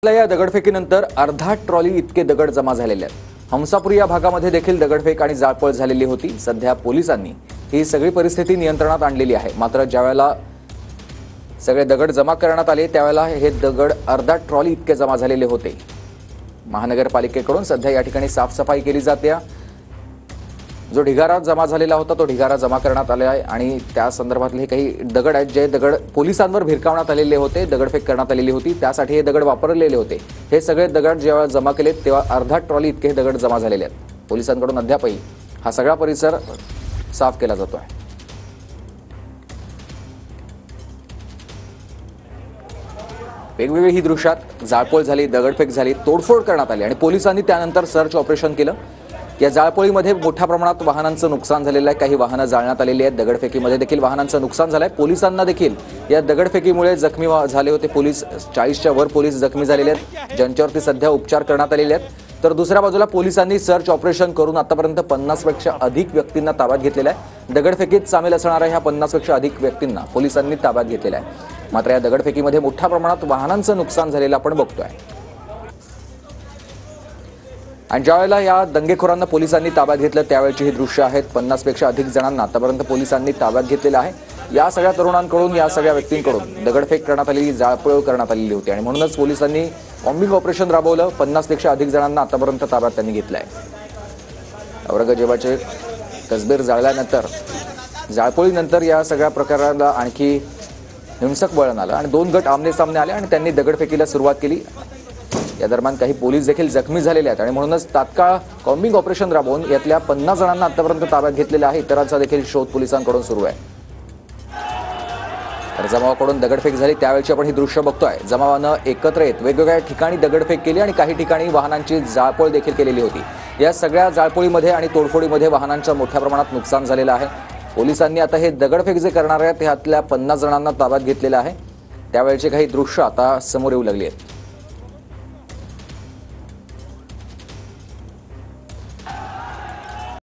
या दगडफेकीनंतर अर्धा ट्रॉली इतके दगड जमा झालेले आहेत। हमसापुरी या भागामध्ये देखील दगडफेक आणि जाळपोळ झालेली होती। सध्या पोलिसांनी ही सगळी परिस्थिती नियंत्रणात आणलेली आहे। मात्र ज्यावेळेला सगळे दगड जमा करण्यात आले त्यावेळेला हे दगड अर्धा ट्रॉली इतके जमा झालेले होते। महानगरपालिकेकडून सध्या या ठिकाणी साफसफाई केली जाते। जो ढिगारा जमा झालेला होता तो ढिगारा जमा करण्यात आला आहे आणि त्या संदर्भातले काही दगड आहेत जे दगड पोलिसांवर भिरकावण्यात आलेले होते, दगडफेक करण्यात आलेली होती, त्यासाठी हे दगड वापरलेले होते। हे सगळे दगड जेव्हा जमा केले तेव्हा अर्धा ट्रॉली इतके हे दगड जमा झालेले आहेत। पोलिसांकडून अद्यापही हा सगळा परिसर साफ केला जातोय। वेगवेगळी ही दृश्यात जाळपोळ झाली, दगडफेक झाली, तोडफोड करण्यात आली आणि पोलिसांनी त्यानंतर सर्च ऑपरेशन केलं। या जाळपोळीमध्ये मोठ्या प्रमाणात वाहनांचं नुकसान झालेलं आहे। काही वाहनं जाळण्यात आलेली आहेत। दगडफेकीमध्ये देखील वाहनांचं नुकसान झालंय। पोलिसांना देखील या दगडफेकीमुळे जखमी झाले होते। पोलीस 40च्या वर पोलीस जखमी झालेले आहेत, ज्यांच्यावरती सध्या उपचार करण्यात आलेले आहेत। तर दुसऱ्या बाजूला पोलिसांनी सर्च ऑपरेशन करून आतापर्यंत 50 पेक्षा अधिक व्यक्तींना ताब्यात घेतलेलं आहे। दगडफेकीत सामील असणाऱ्या ह्या 50 पेक्षा अधिक व्यक्तींना पोलिसांनी ताब्यात घेतलेलं आहे। मात्र या दगडफेकीमध्ये मोठ्या प्रमाणात वाहनांचं नुकसान झालेलं आपण बघतोय। आणि ज्यावेळेला या दंगेखोरांना पोलिसांनी ताब्यात घेतलं त्यावेळची ही दृश्य आहेत। 50 पेक्षा अधिक जणांना आतापर्यंत पोलिसांनी ताब्यात घेतलेलं आहे। या सगळ्या तरुणांकडून, या सगळ्या व्यक्तींकडून दगडफेक करण्यात आलेली, जाळपोळ करण्यात आलेली होती आणि म्हणूनच पोलिसांनी कॉम्बिंग ऑपरेशन राबवलं। 50 पेक्षा अधिक जणांना आतापर्यंत ताब्यात त्यांनी घेतलंय। औरंगजेबाचे कसबे जाळल्यानंतर, जाळपोळीनंतर या सगळ्या प्रकाराला आणखी हिंसक वळण आलं आणि दोन गट आमने सामने आले आणि त्यांनी दगडफेकीला सुरुवात केली। या दरम्यान काही पोलीस देखील जखमी झालेले आहेत आणि म्हणूनच तात्काळ कॉम्बिंग ऑपरेशन राबवून यातल्या 50 जणांना आतापर्यंत ताब्यात घेतलेला आहे। इतरांचा देखील शोध पोलिसांकडून सुरू आहे। तर जमावाकडून दगडफेक झाली त्यावेळची आपण ही दृश्य बघतोय। जमावानं एकत्र येत वेगवेगळ्या ठिकाणी दगडफेक केली आणि काही ठिकाणी वाहनांची जाळपोळ देखील केलेली होती। या सगळ्या जाळपोळीमध्ये आणि तोडफोडीमध्ये वाहनांचं मोठ्या प्रमाणात नुकसान झालेलं आहे। पोलिसांनी आता हे दगडफेक जे करणार आहेत त्यातल्या 50 जणांना ताब्यात घेतलेलं आहे। त्यावेळची काही दृश्य आता समोर येऊ लागली आहेत।